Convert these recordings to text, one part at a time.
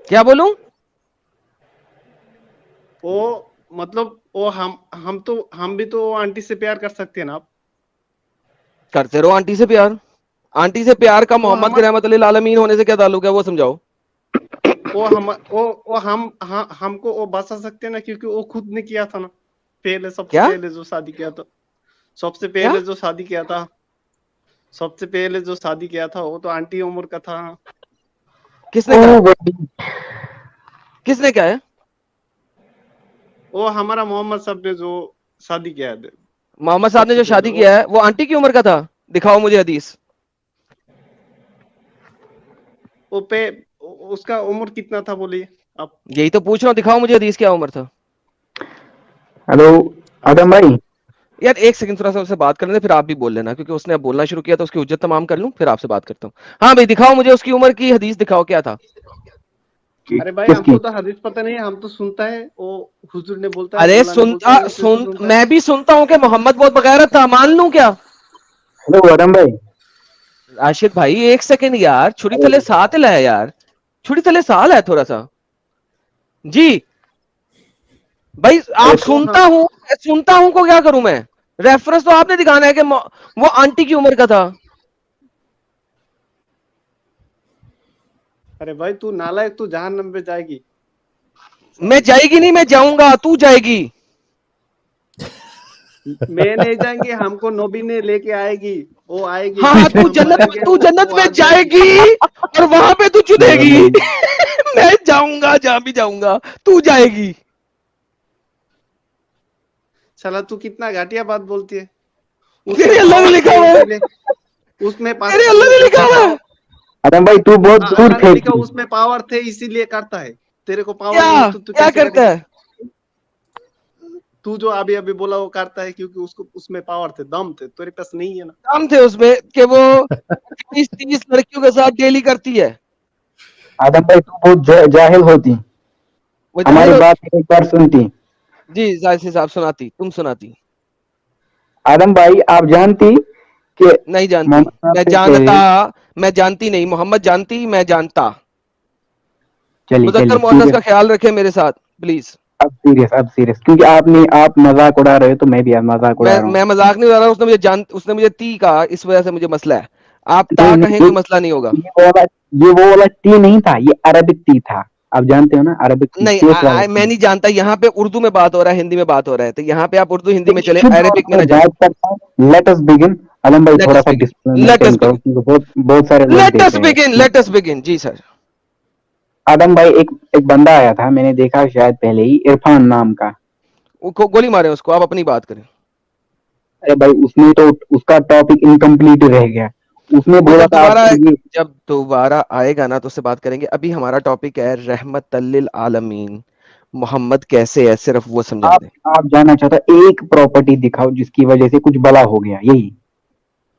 क्या बोलूं? वो मतलब वो हम भी तो आंटी से प्यार कर सकते हैं ना आप। करते रहो आंटी से प्यार। आंटी से प्यार का वो मोहम्मद हम के रहमतुल्लिल आलमीन होने से क्या ताल्लुक है, वो समझाओ। वो हमको वो बचा सकते हैं ना, क्योंकि वो खुद ने किया था ना, पहले सबसे क्या पहले जो शादी किया था। सबसे क्या पहले जो शादी किया था सबसे पहले जो शादी किया था वो तो आंटी उम्र का था। किसने कहा? किसने कहा है? वो हमारा मोहम्मद साहब ने जो शादी किया है मोहम्मद साहब ने सबसे जो पहले शादी वो। किया है वो आंटी की उम्र का था? दिखाओ मुझे हदीस। वो पे उसका उम्र कितना था बोलिए आप। यही तो पूछ रहा हूँ, दिखाओ मुझे हदीस, क्या उम्र था? हेलो आदम अच्छा। भाई। यार एक सेकंड, थोड़ा सा उससे बात कर लेते, फिर आप भी बोल लेना, क्योंकि उसने अब बोलना शुरू किया तो उसकी उज्जत तमाम कर लूं, फिर आपसे बात करता हूँ। हाँ भाई, दिखाओ मुझे उसकी उम्र की हदीस, दिखाओ क्या था। अरे भाई किसकी? हमको तो हदीस पता नहीं है, हम तो सुनता है वो। हुजूर ने बोलता है, अरे मौला ने बोलता है, उसी से सुन, सुनता है। मैं भी सुनता हूँ कि मोहम्मद बहुत बगैरत था, मान लूं क्या? हेलो आदम भाई। राशिद भाई एक सेकंड यार, छुरी अरे थले साथ है यार, छुरी थले साल है थोड़ा सा। जी भाई, आप वो हाँ। सुनता हूं को क्या करूं मैं? रेफरेंस तो आपने दिखाना है कि वो आंटी की उम्र का था। अरे भाई तू नालायक, तू जहन्नम में जाएगी मैं साले। जाएगी नहीं, मैं जाऊंगा, तू जाएगी। मैं नहीं जाएंगे, हमको नबी ने लेके आएगी। वो आएगी हाँ हाँ, जिस दिन हम मरेंगे तू जन्नत वो में आ जाएगी। जाएगी और वहां पे तू चुनेगी। भाई। मैं जाऊंगा, जहां भी जाऊंगा, तू जाएगी। साला तू कितना घटिया बात बोलती है। उसमें तेरे अल्लाह ने पावर लिखा थे हुआ है, इसीलिए। उसमें पास तेरे अल्लाह ने लिखा उसमें हुआ है। पावर। आदम भाई तू बहुत दूर अल्लाह ने फेंक लिखा दी। उसमें पावर थे इसीलिए करता है। तेरे को पावर क्या नहीं है तो तू क्या कैसे करता करेगी। है? तू जो अभी अभी बोला वो करता है क्योंकि उसको उसमें पावर थे, दम थे, तेरे पास नहीं है ना। काम थे उसमें कि वो 30 लड़कियों के साथ डेली करती है। आदम भाई तू बहुत जाहिल होती। वो जाहिल हमारी बात होती। एक बार सुनती। जी जाहिर सी साहब, सुनाती, तुम सुनाती। आदम भाई आप जानती कि नहीं जानती। मोहम्मद साहब मैं से जानता। पहले। मैं जानती नहीं, मोहम्मद जानती, मैं जानता। चलिए मुजक्कर चलिए ठीक मुअन्नस है। का ख्याल रखें मेरे साथ, प्लीज। अब सीरियस क्योंकि आप मजाक उड़ा रहे हो तो मैं भी अब मजाक उड़ा रहा हूँ। मैं मजाक नहीं उड़ा रहा, उसने मुझे ती कहा, इस वजह से मुझे मसला है। आप ता नहीं नहीं कहें कोई मसला नहीं होगा। ये वो वाला ये वो वाला टी नहीं था, ये अरबिक टी था। आप जानते हो ना, अरबिक टी, नहीं, तेज वाला मैं टी। नहीं जानता, यहाँ पे उर्दू में बात हो रहा है, हिंदी में बात हो रहा है, तो यहाँ पे आप उर्दू हिंदी में चले, शुद्ध और अरेबिक में ना मैं जाए। बात करता हूँ, लेट अस बिगिन। आलम भाई लेट थोड़ा अस सा बिगिन। डिस्प्ले लेट मेंटेन अस करो बिगिन। क्योंकि बहुत बहुत सारे लोग लेट देख अस रहे हैं। बिगिन, लेट अस बिगिन, जी सर। आदम भाई एक बंदा आया था, मैंने देखा शायद पहले ही, इरफान नाम का। गोली मारे उसको, आप अपनी बात करें। अरे भाई उसने तो उसका टॉपिक इनकम्प्लीट रह गया। उसने वो बोला जब था दोबारा आपको ये। जब दोबारा आएगा ना तो उससे बात करेंगे, अभी हमारा टॉपिक है रहमत लिल आलमीन, मोहम्मद कैसे है, सिर्फ वो समझा आप दें। आप जानना चाहता, एक प्रॉपर्टी दिखाओ जिसकी वजह से कुछ बला हो गया, यही।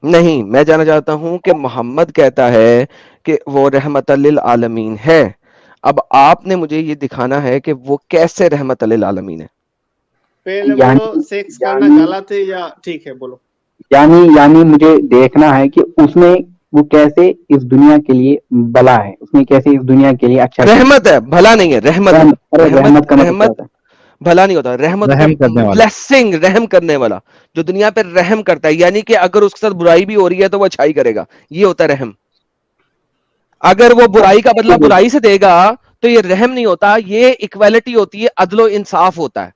नहीं, मैं जानना चाहता हूं कि मोहम्मद कहता है कि वो रहमत लिल आलमीन है। अब आपने मुझे ये दिखाना है कि वो कैसे रहमत लिल आलमीन है। पहले बोलो, यानी सेक्स करना यानी गलत है या ठीक है, बोलो। यानी मुझे देखना है कि उसने वो कैसे इस दुनिया के लिए बला है, उसने कैसे इस दुनिया के लिए अच्छा किया। रहमत है, भला नहीं है, रहमत है। अरे रहमत रहमत का मतलब क्या रहमत होता है? भला नहीं होता, रहमत होता रहम है करने वाला। ब्लेसिंग, रहम करने वाला। जो दुनिया पे रहम करता है, यानी कि अगर उसके साथ बुराई भी हो रही है तो वो अच्छाई करेगा, ये होता है रहम। अगर वो बुराई का बदला बुराई से देगा तो ये रहम नहीं होता, ये इक्वालिटी होती है, अदलो इंसाफ होता है।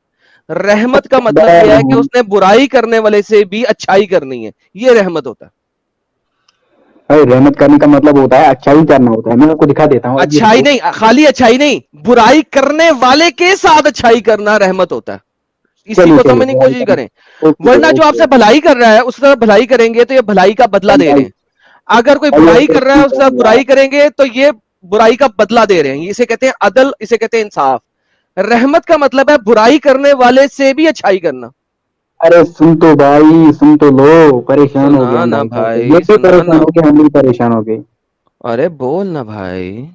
रहमत का मतलब यह है कि उसने बुराई करने वाले से भी अच्छाई करनी है, ये रहमत होता है। अरे रहमत करने का मतलब होता है अच्छाई करना होता है। मैं आपको दिखा देता हूँ, अब ये अच्छाई नहीं, खाली अच्छाई नहीं, बुराई करने वाले के साथ अच्छाई करना रहमत होता है। इसी चलिए को चलिए समझने की बुराई कोशिश करें। करना, ओके वरना जो ओके। आपसे भलाई कर रहा है उसके साथ भलाई करेंगे तो ये भलाई का बदला दे रहे हैं। अगर कोई चलिए बुराई फिर कर रहा है ठीक उसके है साथ यार। बुराई करेंगे तो ये बुराई का बदला दे रहे हैं, इसे कहते हैं अदल, इसे कहते हैं इंसाफ। रहमत का मतलब है बुराई करने वाले से भी अच्छाई करना। अरे सुन तो भाई, सुन तो लो, परेशान हो गए सुना हम ना भाई साहब से, ये भाई, भी सुना परेशान ना। हो गए, हम भी परेशान हो गए। अरे बोल ना भाई।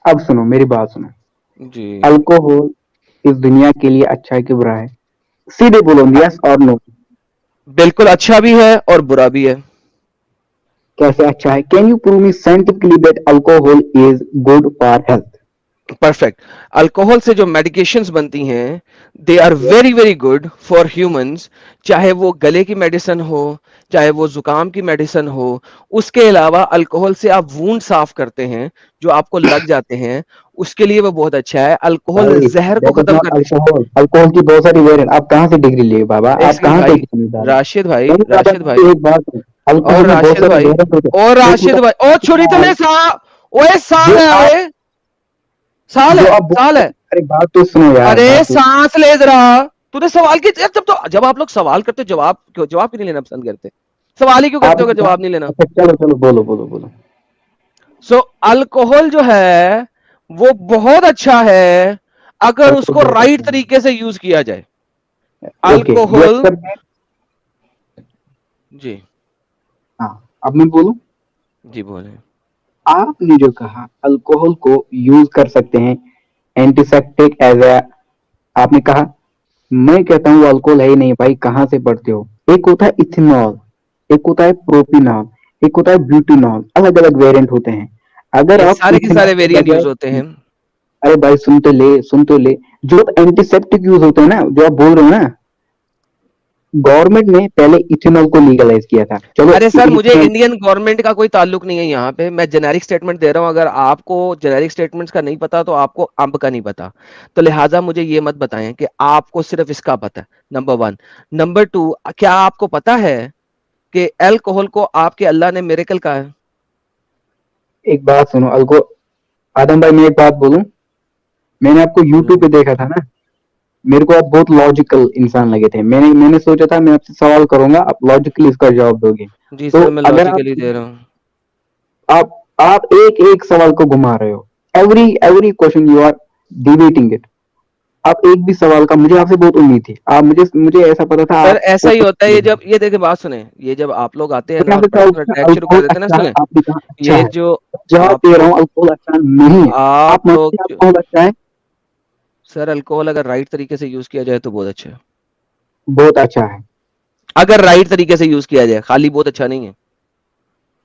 अब सुनो मेरी बात सुनो। जी। अल्कोहल इस दुनिया के लिए अच्छा है कि बुरा है? सीधे बोलो, यस और नो। बिल्कुल अच्छा भी है और बुरा भी है। कैसे अच्छा है? Can you prove me scientifically that alcohol is good for health? Perfect. Alcohol से जो मेडिकेशंस बनती हैं they are very very good for humans, चाहे वो गले की मेडिसिन हो, चाहे वो जुकाम की मेडिसिन हो। उसके अलावा अल्कोहल से आप वूंड साफ करते हैं जो आपको लग जाते हैं, उसके लिए वो बहुत अच्छा है। अल्कोहल भाई जहर को दैट इज खत्म नॉट करती अल्कोहल, अल्कोहल की बहुत सारी वेरिएंट। आप कहाँ से डिग्री लिए बाबा, है। एक आप सेकंड कहाँ से भाई, समझदार हैं? राशिद भाई, नहीं बाबा, राशिद भाई, मुझे एक बात है, और अल्कोहल में बहुत राशिद सारे भाई, वेरिएंट होते और हैं। राशिद भाई, ओ छुरी तो ले सा, ओए साल जो है, आप ओए साल जो है, आप साल बोलते है। हैं, अरे बात तो सुनो यार, अरे बात तो। सांस ले जरा। तूने सवाल की यार, जब आप लोग सवाल करते हो जवाब क्यों नहीं लेना पसंद करते? सवाल ही क्यों करते हो आपने अगर कहा, जवाब नहीं लेना? अच्छा चलो चलो, बोलो बोलो बोलो। सो अल्कोहल जो है वो बहुत अच्छा है अगर अल्कोहल उसको बहुत राइट अच्छा तरीके से यूज किया जाए। है, ओके यू अल्कोहल, एक्सेप्ट। जी, हाँ, अब मैं बोलूं। जी बोले। आपने जो कहा अल्कोहल को यूज कर सकते हैं एंटीसेप्टिक एज ए, आपने कहा। मैं कहता हूँ वो अल्कोहल है ही नहीं भाई, कहाँ से पढ़ते हो? एक होता है इथेनॉल, एक होता है प्रोपिनॉल, एक होता है ब्यूटिनॉल, अलग अलग वेरिएंट होते हैं। अगर ये आप सारे के इथेनॉल सारे के वेरिएंट यूज बजाय, होते हैं। अरे भाई सुन तो ले, सुन तो ले। जो एंटीसेप्टिक यूज होते हैं ना, जो आप बोल रहे हो ना, गवर्नमेंट ने पहले इथेनॉल को लीगलाइज किया था। चलो अरे सर, मुझे इथेनॉल, इंडियन गवर्नमेंट का कोई ताल्लुक नहीं है यहाँ पे, मैं जेनेरिक स्टेटमेंट दे रहा हूँ। अगर आपको जेनेरिक स्टेटमेंट्स का नहीं पता तो आपको अंब का नहीं पता, तो लिहाजा मुझे ये मत बताएं कि आपको सिर्फ इसका पता है। Number one. नंबर टू, क्या आपको पता है कि अल्कोहल को आपके अल्लाह ने मिरेकल कहा है? एक बात सुनो अल्को, आदम भाई मैं एक बात बोलूं, मैंने आपको यूट्यूब बोलो। पे देखा था ना, मेरे को आप बहुत लॉजिकल इंसान लगे थे। मैंने मैंने सोचा था मैं आपसे सवाल करूंगा, आप लॉजिकली इसका जवाब दोगे। जी तो सर, मैं अगर आप लॉजिकली दे रहा हूँ। आप एक एक सवाल को घुमा रहे हो, every every question you are debating it. आप एक भी सवाल का, मुझे आपसे बहुत उम्मीद थी। आप मुझे मुझे ऐसा पता था सर ऐसा आपको। ही होता है, ये जब ये देखिए बात सुने, ये जब आप लोग आते हैं मैंने ना और आपसे सवाल पर्सनल पूछा अटैक शुरू कर अल्कोहल देते हैं ना, अच्छा है, सुने, आपने कहा अच्छा ये है। जो जवाब आप दे रहा लोग हूँ अल्कोहल अच्छा नहीं है। आप आप लोग मानते हैं जो अल्कोहल अच्छा है? सर, अल्कोहल अगर राइट तरीके से यूज किया जाए तो बहुत अच्छा है। बहुत अच्छा है। अगर राइट तरीके से यूज किया जाए, खाली बहुत अच्छा नहीं है।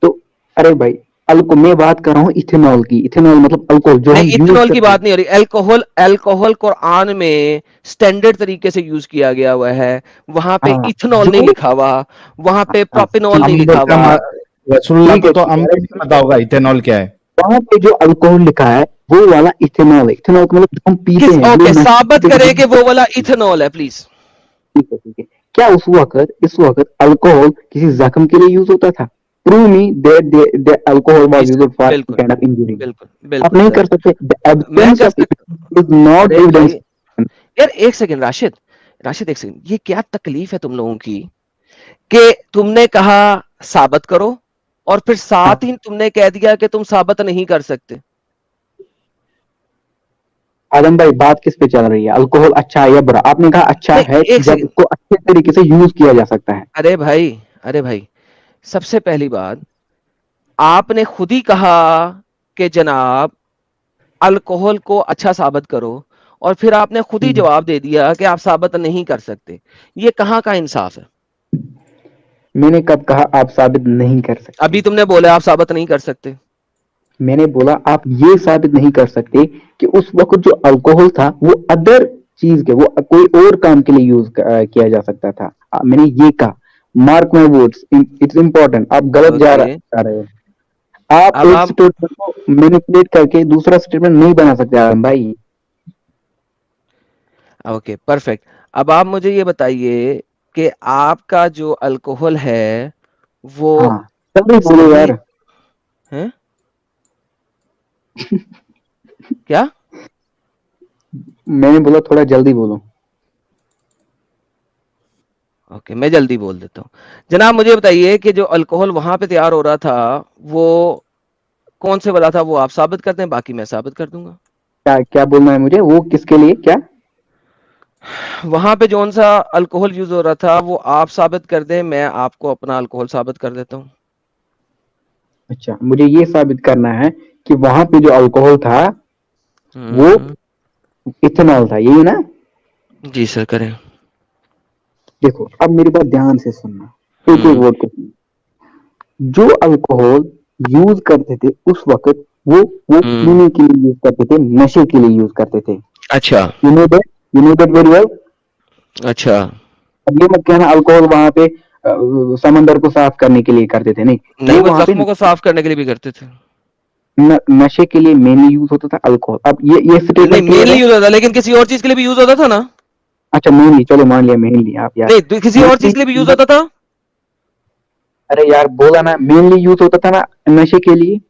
तो अरे भाई, अल्को मैं बात कर रहा हूँ इथेनॉल की। इथेनॉल मतलब अल्कोहल जो नहीं, हम यूज इथेनॉल की करते हैं। बात नहीं हो रही। अल्कोहल, अल्कोहल कुरान में स्टैंडर्ड तरीके से यूज किया गया हुआ है। वहां पे हाँ इथेनॉल नहीं जो, लिखा हुआ, वहां पे हाँ प्रोपिनॉल नहीं ठीक अम्ब लिखा है, का हुआ। रसूलुल्लाह को तो ठीक है अम्ब अरे भी नहीं सुनो, पता होगा इथेनॉल क्या है। वहां पे जो अल्कोहल लिखा है वो वाला इथेनॉल है। इथेनॉल का मतलब जो हम पीते किस, हैं, जो ओके, नशे साबित के लिए करें use कि वो करते वाला हैं। इथेनॉल है प्लीज। ठीक है ठीक है। क्या उस वक्त, इस वक्त अल्कोहल किसी जख्म के लिए यूज होता था? प्रूव मी दैट अल्कोहल जी वाज सर, यूज्ड फॉर बिल्कुल, काइंड ऑफ इंजरी। बिल्कुल, आप बिल्कुल नहीं सर। कर सकते। द मैं एब्सेंस कर ऑफ सकता, इट इज नॉट अरे भाई, एविडेंस। यार एक सेकंड राशिद, राशिद एक सेकंड, ये क्या तकलीफ है तुम लोगों की कि तुमने कहा साबित करो और फिर साथ ही तुमने कह दिया कि तुम साबित नहीं कर सकते। आदम भाई बात किस पे चल रही है? अल्कोहल अच्छा है या बुरा? आपने कहा अच्छा नहीं, है एक जब सेकंड, उसको अच्छे तरीके से यूज किया जा सकता है। अरे भाई, अरे भाई, सबसे पहली बात, आपने खुद ही कहा कि जनाब अल्कोहल को अच्छा साबित करो, और फिर आपने खुद ही जवाब दे दिया कि आप साबित नहीं कर सकते। ये कहाँ का इंसाफ है? मैंने कब कहा आप साबित नहीं कर सकते? अभी तुमने बोला आप साबित नहीं कर सकते। मैंने बोला आप ये साबित नहीं कर सकते कि उस वक्त जो अल्कोहल था वो अदर चीज के, वो कोई और काम के लिए यूज किया जा सकता था। मैंने ये कहा, mark my words, it's important. आप गलत ओके, जा रहे हो। आप अब एक आप, स्टेटमेंट को मैनिपुलेट करके दूसरा स्टेटमेंट नहीं बना सकते आलम भाई। Okay perfect. अब आप मुझे ये बताइए कि आपका जो अल्कोहल है वो हाँ जल्दी बोलो सही यार। है क्या? मैंने बोला थोड़ा जल्दी बोलो। ओके, मैं जल्दी बोल देता हूँ। जनाब मुझे बताइए कि जो अल्कोहल वहां पे तैयार हो रहा था वो कौन से वाला था, वो आप साबित कर दें, बाकी मैं साबित कर दूंगा। क्या क्या बोलना है मुझे? वो किसके लिए क्या? वहां पे जौन सा अल्कोहल यूज हो रहा था वो आप साबित कर दें, मैं आपको अपना अल्कोहल साबित कर देता हूँ। अच्छा, मुझे ये साबित करना है कि वहां पे जो अल्कोहल था वो इथेनॉल था, यही ना? जी सर, करें। देखो अब मेरी बात ध्यान से सुनना, एक एक वर्ड को सुनना। जो अल्कोहल यूज करते थे उस वक्त वो पीने के लिए यूज करते थे, नशे के लिए यूज करते थे। अच्छा you know that very well. अच्छा। अब ये मत कहना अल्कोहल वहां पे समंदर को साफ करने के लिए करते थे, नहीं। नहीं, वो वहां पे जख्मों को साफ करने के लिए भी करते थे। नशे के लिए मेनली यूज होता था अल्कोहल। अब ये नहीं, स्टेटमेंट क्लियर मेनली है? यूज होता था, लेकिन किसी और चीज के लिए भी यूज होता था ना। अच्छा मेनली, चलो मान लिया मेनली, आप यार नहीं, तो किसी और चीज के लिए भी यूज होता था। अरे यार बोला ना मेनली यूज होता था ना नशे के लिए।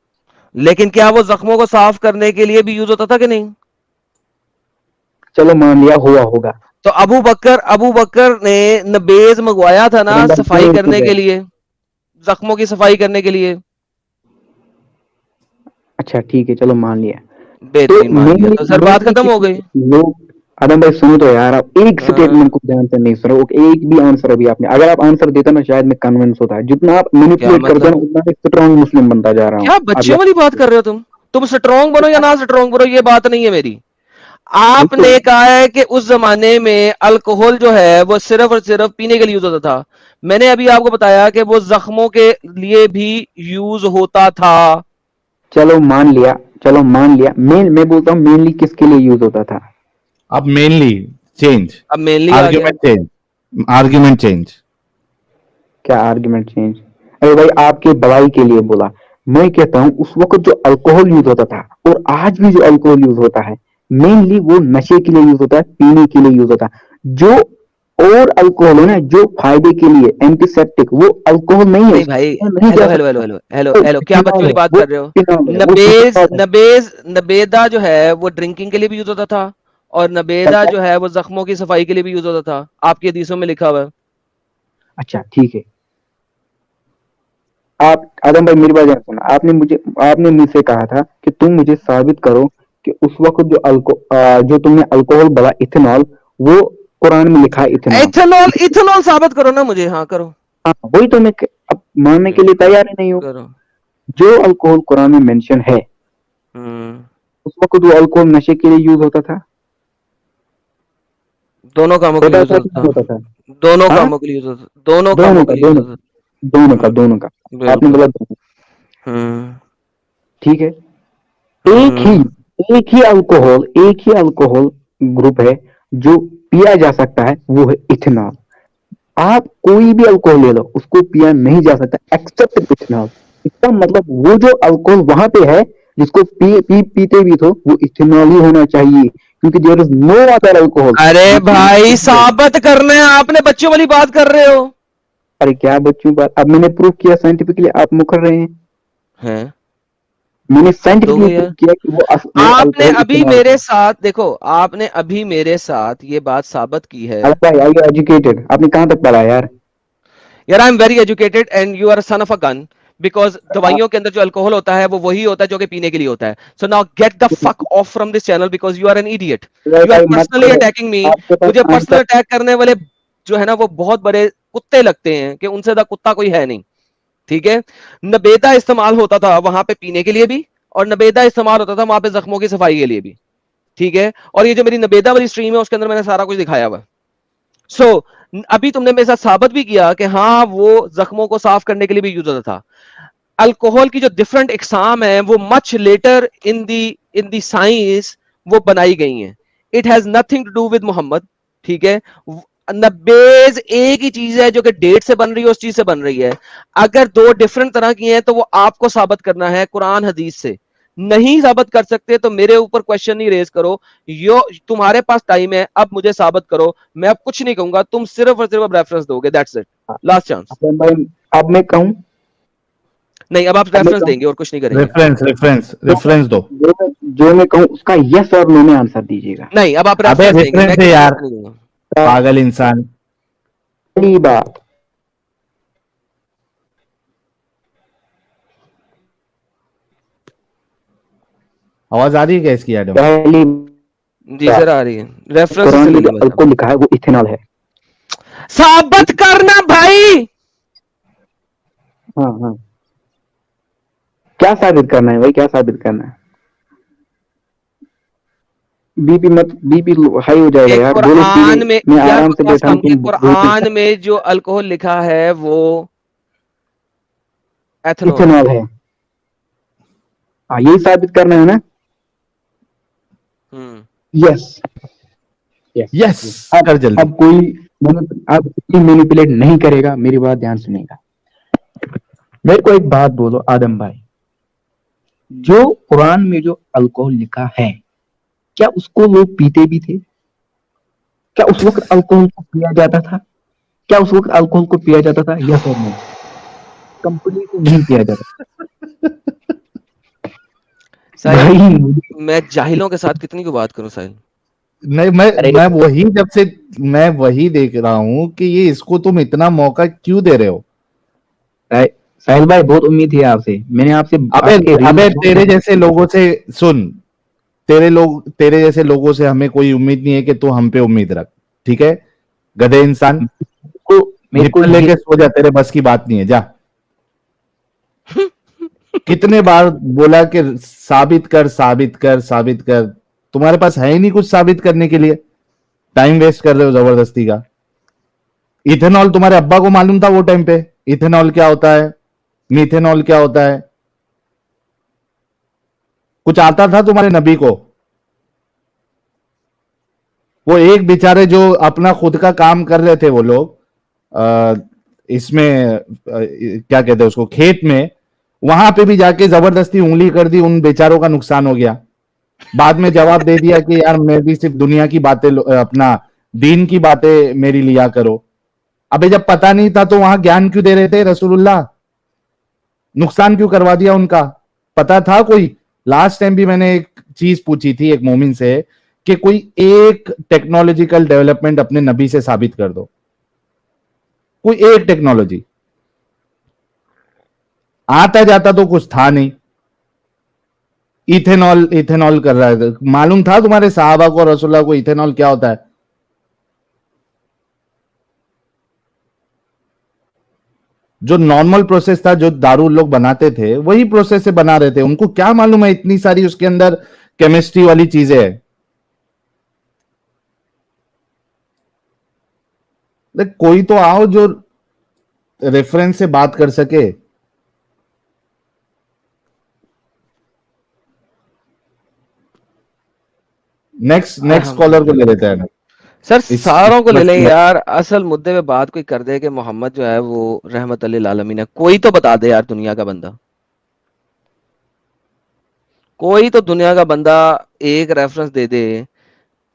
लेकिन क्या वो जख्मों को साफ करने के लिए भी यूज होता था कि नहीं? चलो मान लिया हुआ होगा। तो अबू बकर ने नबेज मंगवाया था ना सिलेंडर क्यों सफाई नहीं करने गए? के लिए, जख्मों की सफाई करने के लिए। अच्छा ठीक है, चलो मान लिया। तो बेहतरीन, मान लिया मेनली तो सर बात मेनली खत्म हो गई। लोग, आदम भाई सुनो तो यार, आप एक हाँ, स्टेटमेंट को ध्यान से नहीं सुनो, एक भी आंसर अभी आपने, अगर आप आंसर देते ना शायद मैं कन्विंस होता। जितना आप क्या मैनिपुलेट करते हो मतलब? ना उतना मैं स्ट्रॉन्ग मुस्लिम बनता जा रहा हूँ। क्या अब बच्चों यार वाली बात कर रहे हो तुम स्ट्रोंग बनो या ना स्ट्रोंग बनो, ये बात नहीं है मेरी। बिल्कुल आपने कहा है कि उस जमाने में अल्कोहल जो है वो सिर्फ और सिर्फ पीने के लिए यूज होता था। मैंने अभी आपको बताया कि वो जख्मों के लिए भी यूज होता था। चलो मान लिया, चलो मान लिया। मैं बोलता हूँ मेनली किसके लिए यूज होता था? अब मेनली चेंज, अब मेनली आ गया। Argument change, argument change. क्या आर्गुमेंट चेंज? अरे भाई आपके भलाई के लिए बोला। मैं कहता हूँ उस वक्त जो अल्कोहल यूज होता था और आज भी जो अल्कोहल यूज होता है मेनली वो नशे के लिए यूज होता है, पीने के लिए यूज होता है। जो और अल्कोहल है ना जो फायदे के लिए एंटीसेप्टिक, वो अल्कोहल नहीं है, नहीं उसको भाई, पिया नहीं जा हेलो हेलो हेलो सकता। हेलो हेलो वो हेलो, क्या बच्चों इथेनॉल वाली है, बात वो कर रहे हो? इथेनॉल है, वो नबेज इथेनॉल है। नबेज नबेदा जो है वो ड्रिंकिंग के लिए भी यूज होता था, और नबेदा क्या? जो है वो जख्मों की सफाई के लिए भी यूज होता था, आपकी हदीसों में लिखा हुआ है। अच्छा ठीक है। आप आदम भाई मेरी बात ध्यान सुना। आपने मुझसे कहा था कि तुम मुझे साबित करो कि उस वक्त जो तुमने अल्कोहल बोला इथेनॉल, वो कुरान में लिखा है इथेनॉल। इथेनॉल इथेनॉल साबित करो ना मुझे, हाँ करो। हाँ वही तो मैं अब मानने के लिए करो तैयार ही नहीं हूँ। करो। जो अल्कोहल कुरान में मेंशन है हम्म। उस वक्त वो अल्कोहल नशे के लिए यूज होता था। दोनों कामों के लिए होता यूज था कि होता नहीं होता था। था? दोनों हाँ कामों के लिए यूज होता था, दोनों दोनों कामों का, के लिए यूज होता था। दोनों का आपने बिल्कुल। बोला दोनों। हम्म। ठीक है। एक ही हम्म। एक ही अल्कोहल ग्रुप है जो पिया जा सकता है, वो है इथेनॉल। आप कोई भी अल्कोहल ले लो उसको पिया नहीं जा सकता एक्सेप्ट इथेनॉल। इसका मतलब वो जो अल्कोहल वहां पे है जिसको पीते भी तो वो इथेनॉल ही होना चाहिए, क्योंकि there is no other alcohol. अरे भाई साबित करना है, आपने बच्चों वाली बात कर रहे हो। अरे क्या बच्चों बात, अब मैंने प्रूव किया साइंटिफिकली, आप मुकर रहे हैं। हैं? मैंने हद हो साइंटिफिकली गई प्रूव यार। किया कि वो आपने अल्कोहल अभी इथेनॉल मेरे है। साथ देखो, आपने अभी मेरे साथ ये बात साबित की है। अरे भाई आर यू एजुकेटेड? आपने कहाँ तक पढ़ा यार? यार I am very educated and you are son of a gun, because दवाइयों के अंदर जो अल्कोहल होता है वो वही होता है जो कि पीने के लिए होता है। So now get the fuck off from this channel because you are an idiot. You are भाई मत पर्सनली करो, अटैकिंग मी। आपके पास मुझे पर्सनल आंसर। अटैक करने वाले जो है ना वो बहुत बड़े कुत्ते लगते हैं कि उनसे ज्यादा कुत्ता कोई है नहीं। ठीक है। नबेदा इस्तेमाल होता था वहां पे पीने के लिए भी, और नबेदा इस्तेमाल होता था वहां पे जख्मों की सफाई के लिए भी। ठीक है। और ये जो मेरी नबेदा वाली स्ट्रीम है उसके अंदर मैंने सारा कुछ दिखाया हुआ। सो अभी तुमने मेरे साथ साबित भी किया कि हाँ वो जख्मों को साफ करने के लिए भी यूज होता था। अल्कोहल की जो डिफरेंट इकसाम है वो much later in the science वो बनाई गई हैं। It has nothing to do with Mohammad. ठीक है। नब्बेज एक ही चीज है जो कि डेट से बन रही है, उस चीज से बन रही है। अगर दो डिफरेंट तरह की हैं तो वो आपको साबित करना है कुरान हदीस से। नहीं साबित कर सकते तो मेरे ऊपर क्वेश्चन नहीं रेज करो। यो तुम्हारे पास टाइम है, अब मुझे साबित करो। मैं अब कुछ नहीं कहूंगा, तुम सिर्फ और सिर्फ रेफरेंस दोगे, दैट्स इट। Last chance. भाई अब मैं कहूँ, नहीं, अब आप अब मैं रेफरेंस कहूँ देंगे और कुछ नहीं करेंगे। रेफरेंस रेफरेंस जो रेफरेंस दो। जो मैं कहूँ उसका यस और नो में आंसर दीजिएगा। नहीं, अब आप अबे रेफरेंस देंगे, मैं रेफरेंस है किसी यार, को नहीं दूंगा। पागल इंसान। पहली बात, आवाज आ रही है क्या इसकी एडम? पहली जी सर, बात, आ रही है। रेफरेंस से कुरान में जो ले लो बस अब। अल्कोहल लिखा है वो इथेनॉल है। साबित करना भाई। हाँ हाँ, क्या साबित करना है भाई, क्या साबित करना है? बीपी हाई हो जाएगा कि यार, बोलो सीधे। कुरान में, मैं यार आराम से बकवास बैठा हूँ, कम, कि तुम बोलो कुरान में जो अल्कोहल लिखा है वो एथनॉल है। इथेनॉल है। हाँ, यही साबित करना है ना। यस यस कर जल्दी। अब कोई मैनिपुलेट नहीं करेगा, मेरी बात ध्यान सुनेगा। मेरे को एक बात बोलो आदम भाई, जो कुरान में जो अल्कोहल लिखा है, क्या उसको लोग पीते भी थे? क्या उस वक्त अल्कोहल को पिया जाता था? क्या उस वक्त अल्कोहल को पिया जाता था? यस और नो? कंपनी नहीं पिया जाता साहिल, भाई। मैं जाहिलों के साथ कितनी को बात करूं साहिल? नहीं, मैं वही देख रहा हूँ कि ये इसको तुम इतना मौका क्यों दे रहे हो। साहिल भाई, बहुत उम्मीद थी आपसे, मैंने आपसे अबे तेरे जैसे लोगों से सुन, तेरे जैसे लोगों से हमें कोई उम्मीद नहीं है कि तू हम पे उम्मीद रख, ठीक है गधे इंसान। मेरे को लेके सो जा, तेरे बस की बात नहीं है, जा। कितने बार बोला कि साबित कर। तुम्हारे पास है ही नहीं कुछ साबित करने के लिए, टाइम वेस्ट कर रहे हो जबरदस्ती का। इथेनॉल तुम्हारे अब्बा को मालूम था वो टाइम पे, इथेनॉल क्या होता है, मीथेनॉल क्या होता है? कुछ आता था तुम्हारे नबी को? वो एक बेचारे जो अपना खुद का काम कर रहे थे, वो लोग इसमें क्या कहते हैं उसको, खेत में, वहां पे भी जाके जबरदस्ती उंगली कर दी, उन बेचारों का नुकसान हो गया। बाद में जवाब दे दिया कि यार मैं भी सिर्फ दुनिया की बातें, अपना दीन की बातें मेरी लिया करो। अबे जब पता नहीं था तो वहां ज्ञान क्यों दे रहे थे रसूलुल्लाह? नुकसान क्यों करवा दिया उनका? पता था कोई? लास्ट टाइम भी मैंने एक चीज पूछी थी एक मोमिन से कि कोई एक टेक्नोलॉजिकल डेवलपमेंट अपने नबी से साबित कर दो, कोई एक टेक्नोलॉजी। आता जाता तो कुछ था नहीं। इथेनॉल कर रहा है, मालूम था तुम्हारे साहबा को, रसूलुल्लाह को इथेनॉल क्या होता है? जो नॉर्मल प्रोसेस था, जो दारू लोग बनाते थे, वही प्रोसेस से बना रहे थे। उनको क्या मालूम है इतनी सारी उसके अंदर केमिस्ट्री वाली चीजें है। कोई तो आओ जो रेफरेंस से बात कर सके। नेक्स्ट कॉलर को ले लेते हैं सर। सारों को ले लें यार, असल मुद्दे पे बात कोई कर दे कि मोहम्मद जो है वो रहमत लिल आलमीन है। कोई तो बता दे यार, दुनिया का बंदा, कोई तो दुनिया का बंदा एक रेफरेंस दे दे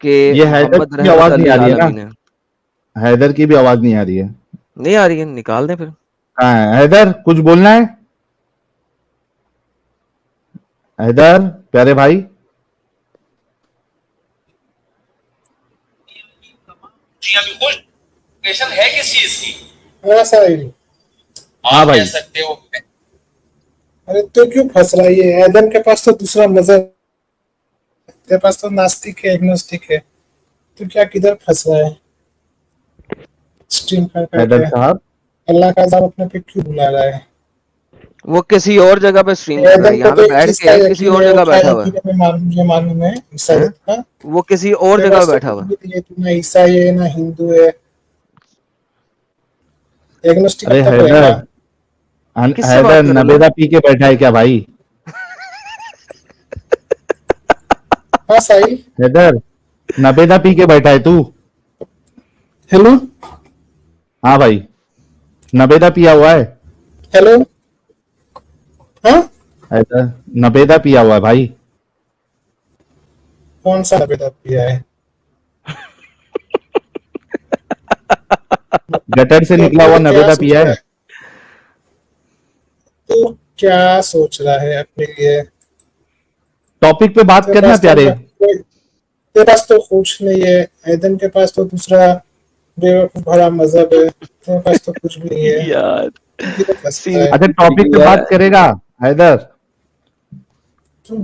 कि मोहम्मद रहमत लिल आलमीन है। हैदर की भी आवाज नहीं आ रही है। नहीं आ रही है, निकाल दे फिर। हैदर कुछ बोलना है? हैदर प्यारे भाई, जी अभी खुश क्वेश्चन है किस चीज की? हाँ साहिल, हाँ भाई, कह सकते हो। अरे तो क्यों फंस रहा है? ये एडम के पास तो दूसरा मजहब, तेरे पास तो नास्तिक है, एग्नोस्टिक है, तो क्या किधर फंस रहा है? स्ट्रीम कर हैदर साहब, अल्लाह का अज़ाब अपने पे क्यों बुला रहा है? वो किसी और जगह पे स्ट्रीम कर रहा है, यहाँ पे बैठ के किसी और जगह बैठा हुआ है। मुझे मालूम है ईसाइयत का, वो किसी और जगह बैठा हुआ है। तू ना ईसाई है ना हिंदू है, एग्नोस्टिक अरे कब तक रहेगा? हैदर नबेदा पी के बैठा है क्या भाई? हाँ साहिल, हैदर नबेदा पी के बैठा है तू? हेलो, हाँ भाई, नबेदा पिया हुआ है? हेलो, हाँ हैदर नबेदा पिया हुआ है भाई? कौन सा नबेदा पिया है? गटर से निकला हुआ नबेदा पिया है? तो क्या सोच रहा है अपने लिए? टॉपिक पे बात करना प्यारे। तेरे पास तो कुछ नहीं है, एडम के पास तो दूसरा बेवकूफ भरा मजहब है, तेरे पास तो कुछ भी नहीं है यार। अच्छा टॉपिक पे बात करेगा हैदर? तू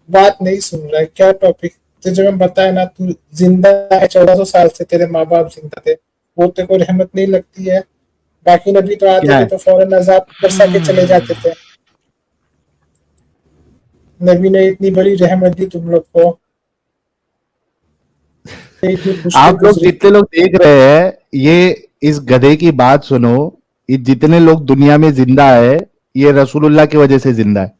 बात नहीं सुन रहा है क्या? टॉपिक तुझे मैं बताया ना, तू जिंदा है 1400 साल से, तेरे माँ बाप जिंदा थे, वो तेरे को रहमत नहीं लगती है? बाकी नबी तो आते थे तो फौरन अजाब बरसा के चले जाते थे। नबी ने इतनी बड़ी रहमत दी तुम लोग को। आप लोग जितने लोग देख रहे हैं, ये इस गधे की बात सुनो, ये जितने लोग दुनिया में जिंदा है, ये रसूलुल्लाह की वजह से जिंदा है।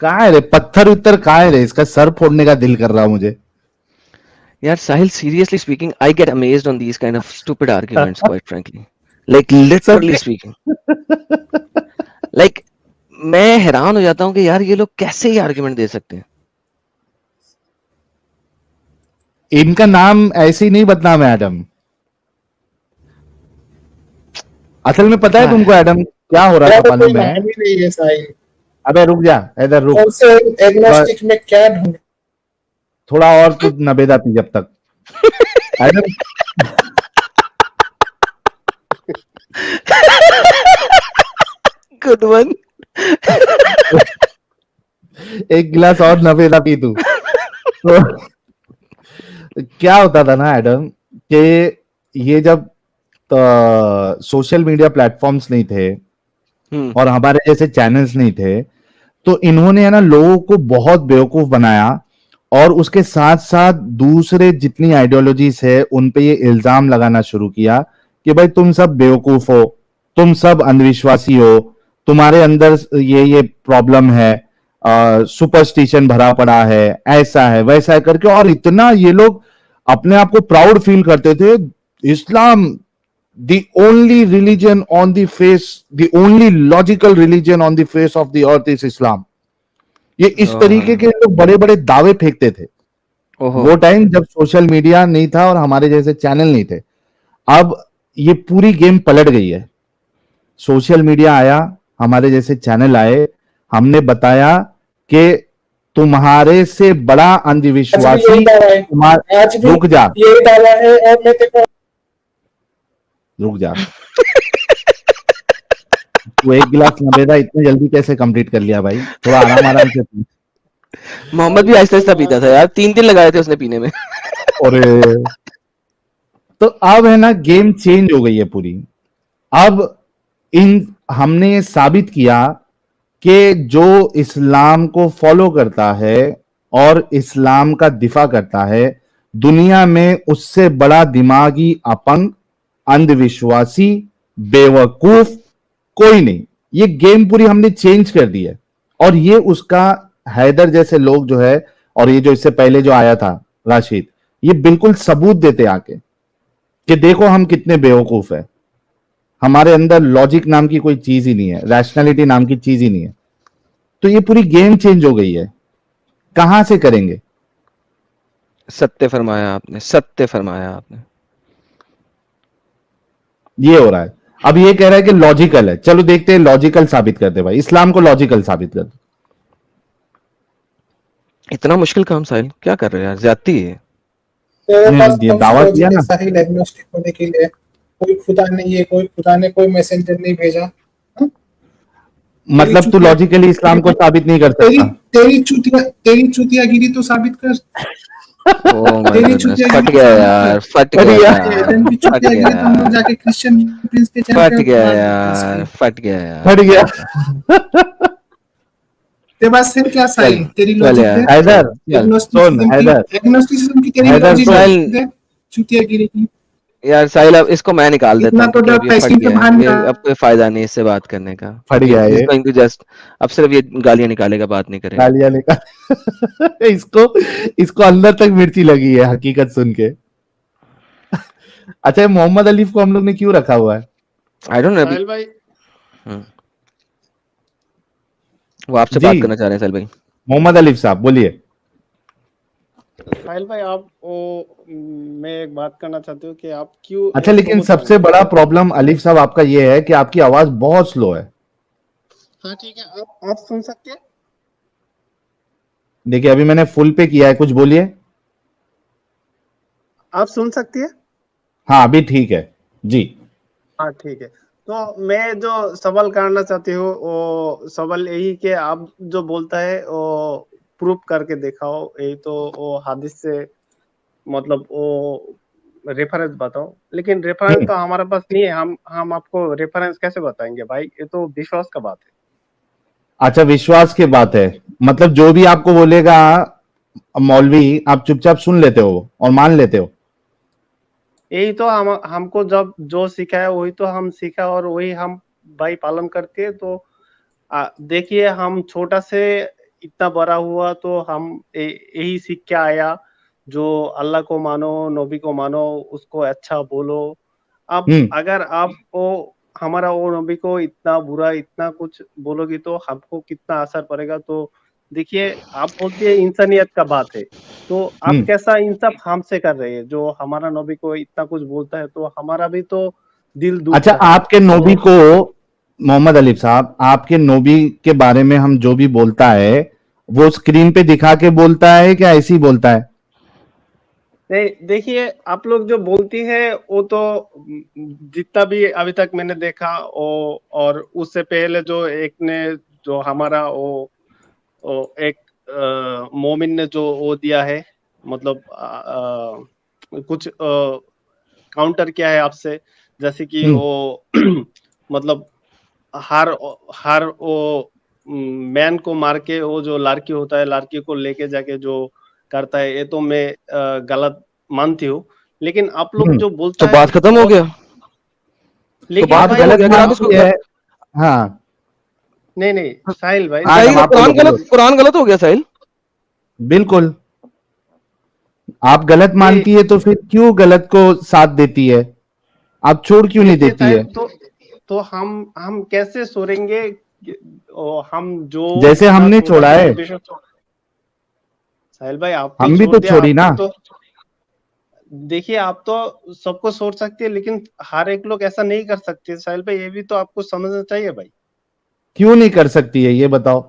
कहाँ है रे पत्थर उत्तर, कहाँ है रे, इसका सर फोड़ने का दिल कर रहा मुझे। यार साहिल, seriously speaking, I get amazed on these kind of stupid arguments, quite frankly. Like literally speaking. Like मैं हैरान हो जाता हूँ कि यार ये लोग कैसे ये आर्गुमेंट दे सकते हैं। इनका नाम ऐसे ही नहीं बदनाम है एडम। असल में पता है तुमको एडम क्या हो रहा मेरा था तो कोई मालूम है? नाम ही नहीं है साहिल। अबे रुक जा, इधर रुक, कौन से एग्नोस्टिक में क्या ढूंढ। थोड़ा और तू नबेदा पी जब तक। Adam Good one. एक गिलास और नबेदा पी तू। तो क्या होता था ना एडम कि ये जब सोशल मीडिया प्लेटफॉर्म्स नहीं थे और हमारे जैसे चैनल्स नहीं थे, तो इन्होंने है ना लोगों को बहुत बेवकूफ बनाया और उसके साथ साथ दूसरे जितनी आइडियोलॉजीज है उन पे ये इल्जाम लगाना शुरू किया कि भाई तुम सब बेवकूफ हो, तुम सब अंधविश्वासी हो, तुम्हारे अंदर ये प्रॉब्लम है, सुपरस्टिशन भरा पड़ा है, ऐसा है वैसा है करके। और इतना ये लोग अपने आप को प्राउड फील करते थे, इस्लाम the only religion on the face, the only logical religion on the face of the earth is Islam. ये इस तरीके के लोग बड़े बड़े दावे फेंकते थे वो टाइम जब सोशल मीडिया नहीं था और हमारे जैसे चैनल नहीं थे। अब ये पूरी गेम पलट गई है। सोशल मीडिया आया, हमारे जैसे चैनल आए, हमने बताया कि तुम्हारे से बड़ा अंधविश्वासी रुक जा, ये दावा है और मैं तेरे को रुक जा। तू एक गिलास नबेदा इतने जल्दी कैसे कंप्लीट कर लिया भाई? थोड़ा आराम आराम से पी। मोहम्मद भी आहिस्ता आहिस्ता पीता था यार, 3 दिन लगाए थे उसने पीने में। और तो अब है ना गेम चेंज हो गई है पूरी। अब हमने ये साबित किया कि जो इस्लाम को फॉलो करता है और इस्लाम का दिफा करता है, दुनिया में उससे बड़ा दिमागी अपंग, अंधविश्वासी, बेवकूफ कोई नहीं। ये गेम पूरी हमने चेंज कर दी है। और ये उसका हैदर जैसे लोग जो है, और ये जो इससे पहले जो आया था राशिद, ये बिल्कुल सबूत देते आके कि देखो हम कितने बेवकूफ है, हमारे अंदर लॉजिक नाम की कोई चीज ही नहीं है, रैशनैलिटी नाम की चीज ही नहीं है। तो ये पूरी गेम चेंज हो गई है। कहां से करेंगे? सत्य फरमाया आपने, सत्य फरमाया आपने। ये हो रहा है। अब ये कह रहा है कि लॉजिकल है, चलो देखते हैं लॉजिकल साबित करते भाई, इस्लाम को लॉजिकल साबित कर। इतना मुश्किल काम साहिल क्या कर रहे हो यार, ज्यादती है। तेरे पास ये कौन सी दावा लॉजिक किया है ना। साहिल एग्नोस्टिक होने के लिए? कोई खुदा नहीं है, कोई खुदा ने कोई मैसेंजर नहीं भेजा। मतलब तू लॉजिकली इस्लाम को साबित नहीं कर सकता। तेरी चुतियागिरी तो साबित कर। ओह माय तेरी गॉडनेस, चुतियागिरी फट गया यार, फट गया एडम की यार, फट चुतियागिरी गया तो हम लोग यार, जाके क्रिश्चियन प्रिंस के चैनल फट पे गया मार देते हैं यार, साहिल। फट गया यार, फट गया। तेरे पास फिर क्या साहिल? तेरी चल लॉजिक यार, है हैदर सुन, हैदर एग्नोस्टिसिज्म की तेरी हैदर लॉजिक सुन। है चुतियागिरी की। यार साहिल, अब इसको मैं निकाल देता इतना हूँ तो क्योंकि अब डर ये फट पैसे के गया बाहर है, ये निकाल। अब कोई फायदा नहीं इससे बात करने का। फट गया He's ये। going to just अब सिर्फ ये गालियां निकालेगा, बात नहीं करेगा। गालियां निकाल। इसको अंदर तक मिर्ची लगी है हकीकत सुन के। अच्छा, मोहम्मद अलीफ को हम लोग ने क्यों रखा हुआ है? I don't know. साहिल भाई, वो आपसे जी। बात करना चाह रहे हैं साहिल भाई। मोहम्मद अलीफ साहब बोलिए। साहिल भाई आप मैं एक बात करना चाहती हूँ कि आप क्यों अच्छा, लेकिन सबसे बड़ा प्रॉब्लम अलीफ साहब आपका ये है कि आपकी आवाज बहुत स्लो है। हाँ ठीक है, आप सुन सकते हैं? देखिए अभी मैंने फुल पे किया है, कुछ बोलिए। आप सुन सकती है? हाँ अभी ठीक है जी। हाँ ठीक है। तो मैं जो सवाल करना चाहती हूँ वो सवाल यही कि आप जो बोलता है वो प्रूफ करके दिखाओ। यही तो वो हादिस से मतलब वो रेफरेंस बताओ। लेकिन रेफरेंस तो हमारे पास नहीं है। हम आपको रेफरेंस कैसे बताएंगे भाई? ये तो विश्वास का बात है। अच्छा, विश्वास की बात है, मतलब जो भी आपको बोलेगा मौलवी आप चुपचाप सुन लेते हो और मान लेते हो। यही तो हमको जब जो सिखाया वही तो हम सीखा और वही हम भाई पालन करते हैं। तो देखिए हम छोटा से इतना बड़ा हुआ तो हम यही सीख के आया, जो अल्लाह को मानो, नबी को मानो, उसको अच्छा बोलो। अब अगर आप वो हमारा वो नबी को इतना बुरा इतना कुछ बोलोगी तो हमको कितना असर पड़ेगा। तो देखिए, आप बोलती है इंसानियत का बात है, तो आप कैसा इंसाफ हमसे कर रहे हैं? जो हमारा नबी को इतना कुछ बोलता है तो हमारा भी तो दिल अच्छा, दुखता है। आपके नबी तो को, मोहम्मद अलीफ साहब, आपके नबी के बारे में हम जो भी बोलता है वो स्क्रीन पे दिखा के बोलता है क्या ऐसे ही बोलता है? नहीं, देखिए, आप लोग जो बोलती है वो तो जितना भी अभी तक मैंने देखा और उससे पहले जो एक ने जो हमारा वो एक मोमिन ने जो वो दिया है, मतलब कुछ काउंटर किया है आपसे, जैसे कि वो मतलब हर हर वो मैन को मार के वो जो लड़की होता है, लड़की को लेके जाके जो करता है, ये तो मैं गलत मानती हूँ। लेकिन आप लोग जो तो बोलता है बात खत्म हो गया। तो लेकिन बात भाई गलत अगर आप मानती है। हाँ, नहीं नहीं, साहिल भाई हाँ, साहिल, आप बोलो बोलो। कुरान गलत हो गया साहिल। बिल्कुल, आप गलत ये मानती है तो फिर क्यों गलत को साथ देती है? आप छोड़ क्यों नहीं देखिए देती साहिल, है? तो हम कैसे सोरेंगे? हम जो जैसे खुदा हमने खुदा छोड़ा पे है, साहिल भाई, आप भी हम भी छोड़ तो दिया, छोड़ी ना। आपको तो देखिए, आप तो सबको छोड़ सकते हैं, लेकिन हर एक लोग ऐसा नहीं कर सकते साहिल भाई, ये भी तो आपको समझना चाहिए भाई। क्यों नहीं कर सकती है ये बताओ?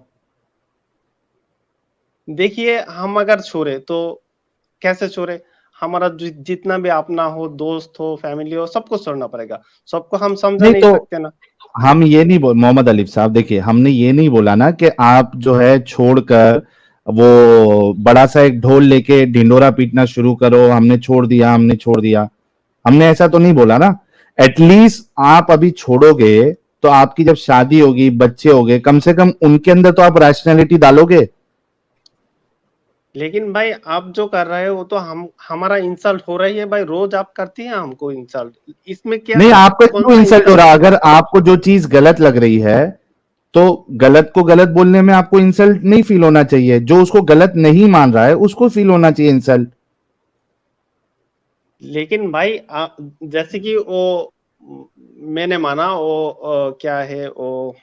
देखिए, हम अगर छोड़े तो कैसे छोड़े? हमारा जितना भी अपना हो, दोस्त हो, फैमिली हो, सबको छोड़ना पड़ेगा। सबको हम समझा नहीं नहीं तो सकते ना। हम ये नहीं बोल, मोहम्मद अलीफ साहब देखिए, हमने ये नहीं बोला ना कि आप जो है छोड़कर वो बड़ा सा एक ढोल लेके ढिंडोरा पीटना शुरू करो, हमने छोड़ दिया, हमने छोड़ दिया। हमने ऐसा तो नहीं बोला ना। एटलीस्ट आप अभी छोड़ोगे तो आपकी जब शादी होगी, बच्चे होंगे, कम से कम उनके अंदर तो आप रैशनैलिटी डालोगे। लेकिन भाई, आप जो कर रहे हो वो तो हमारा इंसल्ट हो रही है भाई। रोज आप करती हैं हमको इंसल्ट, इसमें क्या नहीं, आपको कौन क्यों सा इंसल्ट हो इंसल्ट रहा है? है? अगर आपको जो चीज गलत लग रही है तो गलत को गलत बोलने में आपको इंसल्ट नहीं फील होना चाहिए। जो उसको गलत नहीं मान रहा है उसको फील होना चाहिए इंसल्ट। लेकिन भाई जैसे कि वो मैंने माना वो क्या है वो,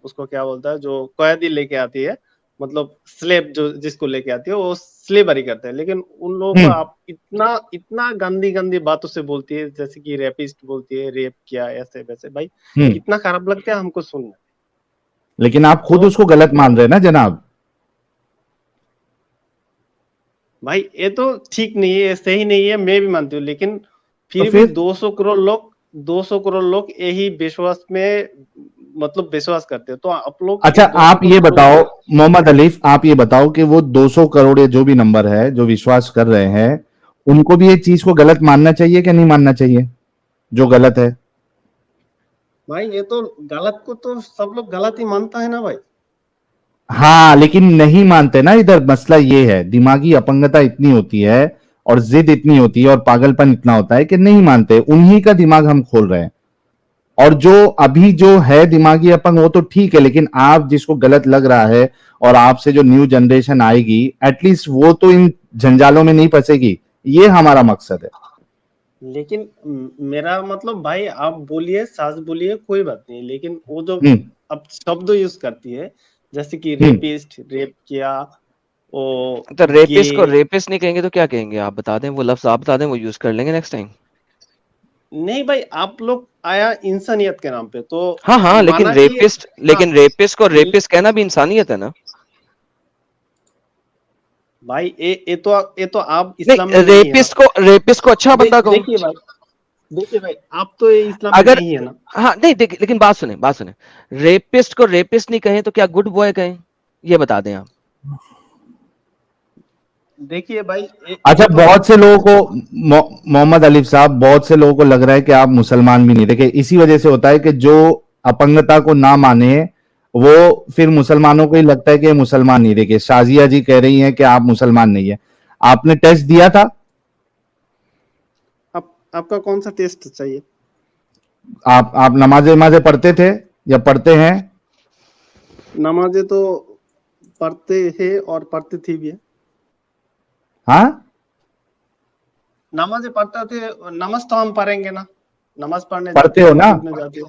उसको क्या बोलता है, जो कैदी लेके आती है, मतलब स्लेब जो जिसको लेके आती है, वो स्लेवरी करते हैं। लेकिन उन लोगों को हम्म आप इतना इतना गंदी गंदी बातों से बोलती है, जैसे कि रेपिस्ट बोलती है, रेप किया, ऐसे वैसे। भाई, हम्म कितना खराब लगता है हमको सुनना। लेकिन आप खुद तो उसको गलत मान रहे हैं ना जनाब। भाई, ये तो ठीक नहीं है, ये सही नहीं है, मैं भी मानती हूँ। लेकिन तो फिर भी फिर 200 करोड़ लोग यही विश्वास में, मतलब विश्वास करते हैं। तो आप लोग अच्छा, 200 आप ये करोड़ लोगों बताओ को मोहम्मद अलीफ, आप ये बताओ कि वो 200 करोड़ या जो भी नंबर है जो विश्वास कर रहे हैं, उनको भी ये चीज को गलत मानना चाहिए कि नहीं मानना चाहिए जो गलत है? भाई, ये तो गलत को तो सब लोग गलत ही मानता है ना भाई। हाँ, लेकिन नहीं मानते ना। इधर मसला ये है, दिमागी अपंगता इतनी होती है और जिद इतनी होती है और पागलपन इतना होता है कि नहीं मानते। उन्हीं का दिमाग हम खोल रहे हैं। और जो अभी जो है दिमागी अपंग वो तो ठीक है, लेकिन आप जिसको गलत लग रहा है और आपसे जो न्यू जनरेशन आएगी, एटलीस्ट वो तो इन जंजालों में नहीं फंसेगी। ये हमारा मकसद है। लेकिन मेरा मतलब भाई, आप बोलिए, सास बोलिए, कोई बात नहीं, लेकिन वो जो हम्म अब शब्द यूज करती है, जैसे कि हम्म रेपिस्ट, रेप किया, वो तो गे। रेपिस्ट को रेपिस्ट नहीं कहेंगे तो क्या कहेंगे? आप बता दें, वो लफ्ज आप बता दें, वो यूज कर लेंगे नेक्स्ट टाइम। नहीं भाई, आप लोग आया इंसानियत के नाम पे तो हाँ हाँ, माना कि हाँ, लेकिन रेपिस्ट को रेपिस्ट कहना भी इंसानियत है ना। भाई ये तो आप इस्लाम में नहीं, नहीं है ना। रेपिस्ट को अच्छा बंदा कहूं? देखिए भाई, आप तो ये इस्लाम में अगर नहीं है ना। हाँ नहीं, देखिए, लेकिन बात सुने, रेपिस्ट को रेपिस्ट नहीं कहें तो क्या गुड बॉय कहें? ये बता दें आप। देखिए भाई, अच्छा, ये तो बहुत से लोगों को मोहम्मद अलीफ साहब, बहुत से लोगों को लग रहा है कि आप मुसलमान भी नहीं। देखिए, इसी वजह से होता है कि जो अपंगता को ना माने वो फिर मुसलमानों को ही लगता है कि ये मुसलमान नहीं। देखिए, शाजिया जी कह रही हैं कि आप मुसलमान नहीं है। आपने टेस्ट दिया था? आपका कौन सा टेस्ट चाहिए? आप नमाजें पढ़ते थे या पढ़ते हैं? नमाजें तो पढ़ते हैं और पढ़ते थे भी। हाँ, नमाज पढ़ते थे, नमाज तो हम पढ़ेंगे ना, नमाज पढ़ने पढ़ते जाते हैं, हो ना? मस्जिद में जाते हैं।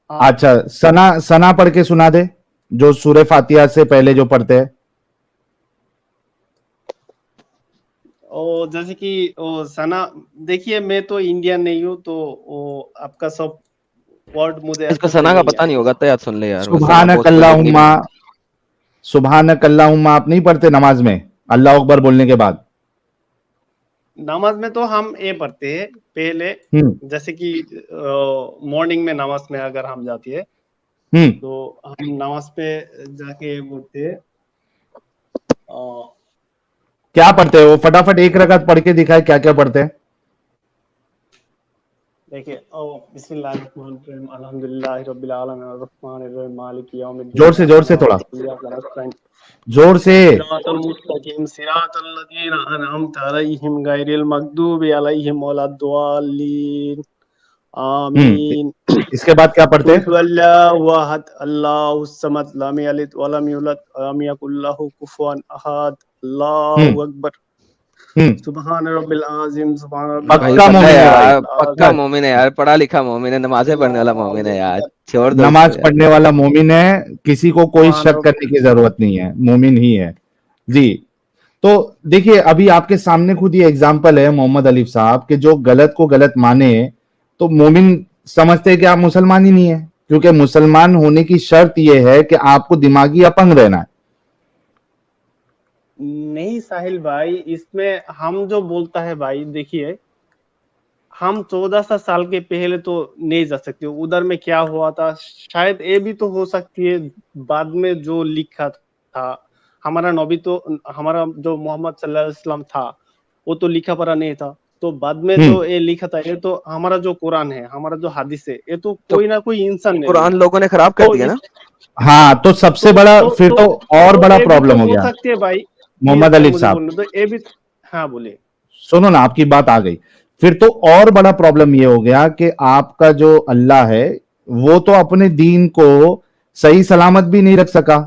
हाँ, अच्छा, सना सना पढ़ के सुना दे, जो सूरह फातिहा से पहले जो पढ़ते हैं। और जैसे कि वो सना, देखिए मैं तो इंडियन नहीं हूँ, तो वो आपका सब वर्ड मुझे इसको अच्छे से सना का नहीं पता नहीं आएगा। होगा तो याद सुन ले यार, वो सना सुबहानक बहुत बड़ी अल्लाहुम्मा, नमाज। सुबहानक अल्लाहुम्मा आप नहीं पढ़ते नमाज में अल्लाह अकबर बोलने के बाद? नमाज में तो हम ये पढ़ते हैं पहले, हम्म जैसे कि मॉर्निंग में नमाज में अगर हम जाती है हम्म तो हम नमाज पे जाके बोलते हैं अ, क्या पढ़ते हैं वो? फटाफट एक रकात पढ़ के दिखाए, क्या क्या पढ़ते हैं? देखिए बिस्मिल्लाहिर्रहमानिर्रहीम अल्हम्दुलिल्लाहि रब्बिल आलमीन अर्रहमानिर्रहीम मालिकि यौमिद्दीन जोर से थोड़ा, जोर से। सिरातल मुस्तकीम सिरातल लज़ीना अनअमता अलैहिम गैरिल मग़दूबि अलैहिम वलद्दाल्लीन आमीन। इसके बाद क्या पढ़ते कुल हैं? हुवल्लाहु अहद अल्लाहुस समद लम यलिद वलम यूलद वलम यकुल लहू कुफुवन अहद अल्लाहु अकबर। हम्म सुभान रब्बिल आज़िम सुभान रब्बिल भाई पक्का आज़िम बंदा मोमिन है भाई। यार, पक्का अल्लाहु मोमिन है यार, पढ़ा लिखा मोमिन है, नमाजें पढ़ने वाला मोमिन है यार, छोड़ दो इसको नमाज यार। पढ़ने वाला मोमिन है, किसी को कोई सुभान शक करने की जरूरत नहीं है, मोमिन ही है जी। तो देखिए, अभी आपके सामने खुद ये एग्जाम्पल है मोहम्मद अलीफ साहब के, जो गलत को गलत माने तो मोमिन समझते हैं कि आप मुसलमान ही नहीं है, क्योंकि मुसलमान होने की शर्त यह है कि आपको दिमागी अपंग रहना है। नहीं साहिल भाई, इसमें हम जो बोलता है भाई, देखिए हम 14 साल के पहले तो नहीं जा सकते, उधर में क्या हुआ था शायद ये भी तो हो सकती है, बाद में जो लिखा था हमारा नबी, तो हमारा जो मोहम्मद सल्लल्लाहु अलैहि वसल्लम था वो तो लिखा पढ़ा नहीं था, तो बाद में जो ये लिखा था, ये तो हमारा जो कुरान है, हमारा जो हदीस है, ये तो तो कोई ना कोई इंसान ने कुरान लिखा। लोगों ने खराब कर तो दिया इस ना। हाँ, तो सबसे बड़ा फिर तो और बड़ा ये भी तो प्रॉब्लम हो हो गया सकती है भाई, प्लीज मोहम्मद तो अलीफ मुझे साहब। बोलने दो, ये भी। हाँ बोलिए। सुनो ना, आपकी बात आ गई। फिर तो और बड़ा प्रॉब्लम ये हो गया कि आपका जो अल्लाह है वो तो अपने दीन को सही सलामत भी नहीं रख सका।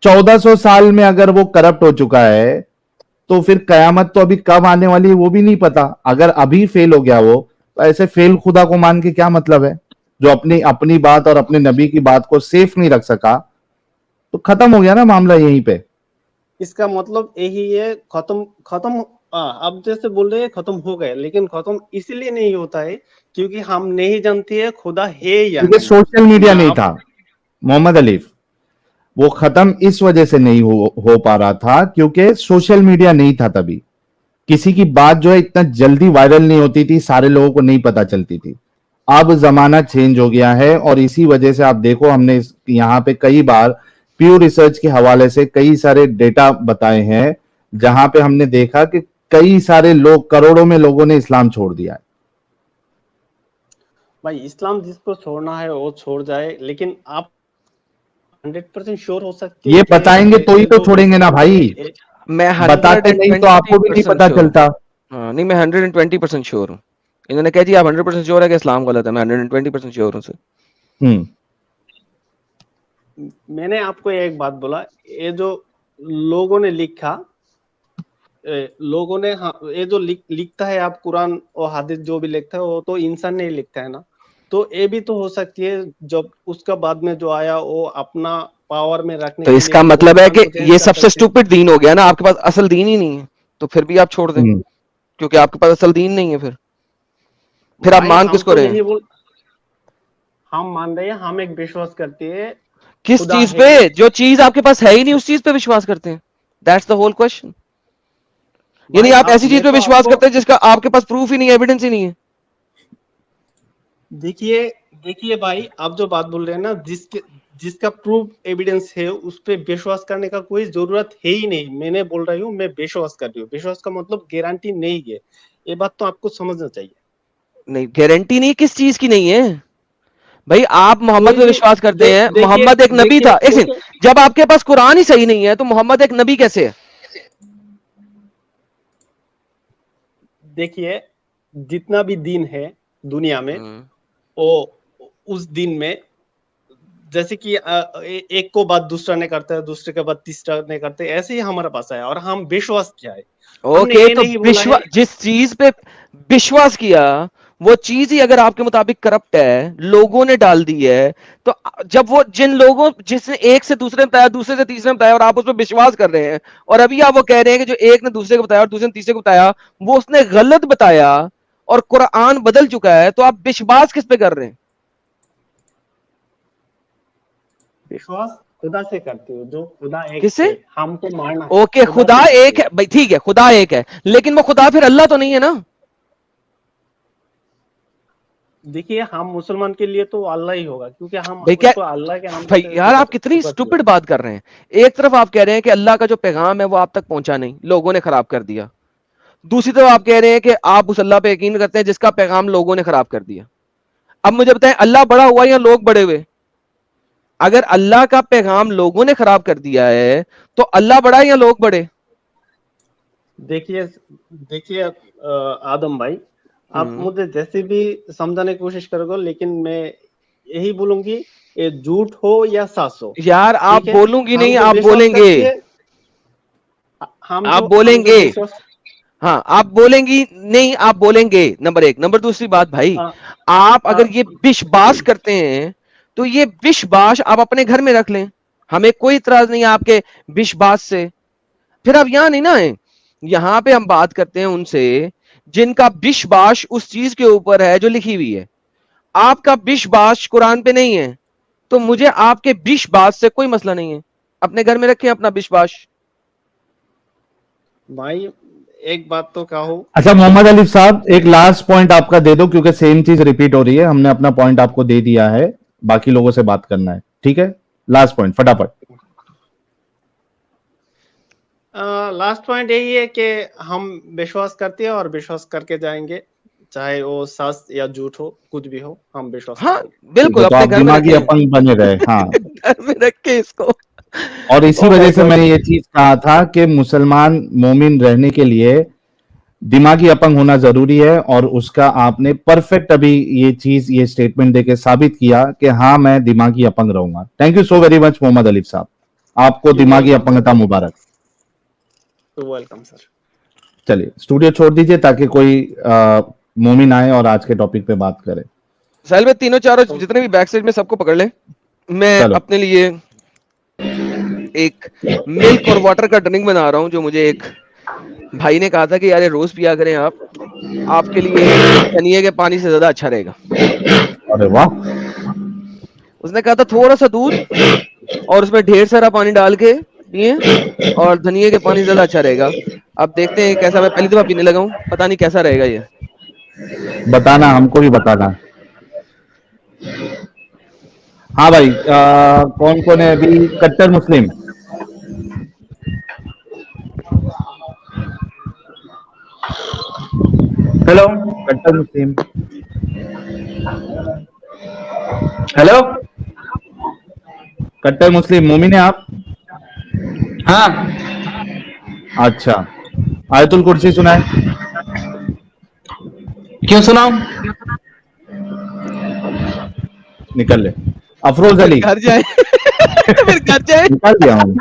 1400 साल में अगर वो करप्ट हो चुका है, तो फिर कयामत तो अभी कब आने वाली है वो भी नहीं पता। अगर अभी फेल हो गया वो, तो ऐसे फेल खुदा को मान के क्या मतलब है, जो अपनी अपनी बात और अपने नबी की बात को सेफ नहीं रख सका। तो खत्म हो गया ना मामला यहीं पे। इसका मतलब यही है, खत्म खत्म। आप जैसे बोल रहे हैं खत्म हो गए, लेकिन खत्म इसलिए नहीं होता है क्योंकि हम नहीं जानते है खुदा है या क्योंकि नहीं। सोशल मीडिया ना नहीं आप था मोहम्मद अलीफ। वो खत्म इस वजह से नहीं हो पा रहा था क्योंकि सोशल मीडिया नहीं था तभी। किसी की बात जो है इतना जल्दी वायरल नहीं होती थी, सारे लोगों को नहीं पता चलती थी। अब जमाना चेंज हो गया है और इसी वजह से आप देखो, हमने यहाँ पे कई बार प्यू रिसर्च के हवाले से कई सारे डेटा बताए हैं, जहां पे हमने देखा कि कई सारे लोग, करोड़ों में लोगों ने इस्लाम छोड़ दिया है। भाई, इस्लाम जिसको छोड़ना है वो छोड़ जाए, लेकिन आप 100% श्योर हो सकते ये हैं कि बताएंगे तो ही ये तो जो छोड़ेंगे ना इस्लाम है भाई, मैं बताते नहीं तो आपको भी नहीं 120% पता श्योर हूँ। चलता। हाँ नहीं, मैं 120% श्योर हूँ। इन्होंने कह दिया आप 100% श्योर है कि इस्लाम गलत है, मैं 120% श्योर हूँ सर। हम्म मैंने आपको एक बात बोला, ये जो लोगों ने लिखा, लोगों ने, हाँ, ये जो लिखता है आप कुरान और हदीस जो भी लिखता है वो तो इंसान नहीं लिखता है ना। तो ये भी तो हो सकती है जब उसका बाद में जो आया वो अपना पावर में रखने तो के लिए इसका वो मतलब है कुरान कि को चेंज ये कर सबसे सकते हैं। स्टूपिड दीन हो गया ना, आपके पास असल दीन ही नहीं है, तो फिर भी आप छोड़ दें हम्म क्योंकि आपके पास असल दीन नहीं है। फिर आप भाई मान हम किसको तो रहे हैं? यही बोल, हम मान रहे हैं, हम एक विश्वास करते हैं किस खुदा चीज है। पे? जो चीज आपके पास है ही नहीं उस चीज पे विश्वास करते हैं। That's the whole question. यानी भाई आप अब ऐसी चीज मैं पे तो विश्वास आपको, करते हैं जिसका आपके पास प्रूफ ही नहीं है, एविडेंस ही नहीं है। देखिए देखिए भाई, आप जो बात बोल रहे हैं ना, जिसका प्रूफ एविडेंस है उस पे विश्वास करने का कोई जरूरत है ही नहीं। मैंने बोल रही हूँ, मैं विश्वास कर रही हूँ, विश्वास का मतलब गारंटी नहीं है, ये बात तो आपको समझना चाहिए। नहीं, गारंटी नहीं, किस चीज की नहीं है भाई? आप मोहम्मद कोई पे भी विश्वास करते हैं, देखिए मोहम्मद एक नबी देखिए था। एक देखिए सेकंड, जब आपके पास कुरान ही सही नहीं है तो मोहम्मद एक नबी कैसे है? देखिए, जितना भी दिन है दुनिया में, हम्म, वो उस दिन में जैसे कि एक को बात दूसरा ने करता है, दूसरे के बाद तीसरा ने करते हैं, ऐसे ही हमारे पास आया और हम विश्वास किया है। हमने ओके, ये तो नहीं बोला विश्वास, है। जिस चीज पे विश्वास किया वो चीज ही अगर आपके मुताबिक करप्ट है, लोगों ने डाल दी है, तो जब वो जिन लोगों, जिसने एक से दूसरे ने बताया, दूसरे से तीसरे ने बताया और आप उस पर विश्वास कर रहे हैं, और अभी आप वो कह रहे हैं कि जो एक ने दूसरे को बताया और दूसरे ने तीसरे को बताया वो उसने गलत बताया और कुरान बदल चुका है, तो आप विश्वास किस पे कर रहे हैं? विश्वास खुदा से करते हो, जो खुदा एक किससे? है, हमको मानना। ओके, खुदा से एक है भाई, ठीक है, खुदा एक है, लेकिन वो खुदा फिर अल्लाह तो नहीं है ना? देखिए, हम मुसलमान के लिए तो अल्लाह ही होगा, क्योंकि हम भाई क्या उसको अल्लाह के नाम भाई से यार, आप कितनी स्टूपिड बात कर रहे हैं। एक तरफ आप कह रहे हैं कि अल्लाह का जो पैगाम है वो आप तक पहुंचा नहीं, लोगों ने खराब कर दिया। दूसरी तरफ आप कह रहे हैं कि आप उस अल्लाह पे यकीन करते हैं जिसका पैगाम लोगों ने खराब कर दिया। अब मुझे बताएं, अल्लाह बड़ा हुआ या लोग बड़े हुए? अगर अल्लाह का पैगाम लोगों ने खराब कर दिया है तो अल्लाह बड़ा है या लोग बड़े? देखिए देखिए आदम भाई, आप मुझे जैसे भी समझाने की कोशिश करोगे, लेकिन मैं यही बोलूंगी, ये झूठ हो या सच हो, यार आप ठीक है? बोलूंगी हम नहीं, जो आप विश्वास बोलेंगे। करते हैं, आप बोलेंगे। विश्वास, हाँ, आप बोलेंगी नहीं, आप बोलेंगे, नंबर एक। नंबर दूसरी बात भाई, आप अगर ये विश्वास करते हैं तो ये विश्वास आप अपने घर में रख लें, हमें कोई इतराज नहीं है आपके विश्वास से। फिर आप यहां नहीं ना है, यहां पे हम बात करते हैं उनसे जिनका विश्वास उस चीज के ऊपर है जो लिखी हुई है। आपका विश्वास कुरान पे नहीं है, तो मुझे आपके विश्वास से कोई मसला नहीं है। अपने घर में रखें अपना विश्वास। भाई एक बात तो कहो। अच्छा मोहम्मद अली साहब, एक लास्ट पॉइंट आपका दे दो, क्योंकि सेम चीज रिपीट हो रही है। हमने अपना पॉइंट आपको दे दिया है, बाकी लोगों से बात करना है, ठीक है? लास्ट पॉइंट फटाफट। लास्ट पॉइंट यही है कि हम विश्वास करते हैं और विश्वास करके जाएंगे, चाहे वो सच या झूठ हो, कुछ भी हो, हम विश्वास हाँ करेंगे। बिल्कुल, तो अपने आप घर में दिमागी रखें, अपंग बने रहे। हाँ, घर में रख के इसको। और इसी वजह से मैंने ये चीज कहा था कि मुसलमान मोमिन रहने के लिए दिमागी अपंग होना जरूरी है, और उसका आपने परफेक्ट अभी ये चीज, ये स्टेटमेंट देके साबित किया कि हाँ मैं दिमागी अपंग रहूंगा। Thank you so very much Mohammad Alif साहब, आपको दिमागी अपंगता मुबारक। Welcome sir. चलिए स्टूडियो छोड़ दीजिए ताकि कोई मोमिन आए और आज के टॉपिक पे बात करे। साहिल में तीनों चारों जितने भी बैक साइड में सबको पकड़ ले। मैं अपने लिए एक मिल्क और वाटर का ड्रिंक बना रहा हूं, जो मुझे एक भाई ने कहा था कि यार रोज पिया करें आप, आपके लिए धनिए के पानी से ज्यादा अच्छा रहेगा। अरे वाह। उसने कहा था थोड़ा सा दूध और उसमें ढेर सारा पानी डाल के पिए और धनिए के पानी ज्यादा अच्छा रहेगा। अब देखते हैं कैसा, मैं पहली दफा पीने लगा हूं, पता नहीं कैसा रहेगा ये। बताना, हमको भी बताना। हाँ भाई, कौन कौन है अभी? कट्टर मुस्लिम, हेलो कट्टर मुस्लिम, हेलो कट्टर मुस्लिम मोमिन है आप? हाँ, अच्छा, आयतुल कुर्सी सुना है? क्यों सुनाऊं? निकल ले। अफरोज अली, घर जाए फिर घर जाए। निकाल दिया हूँ।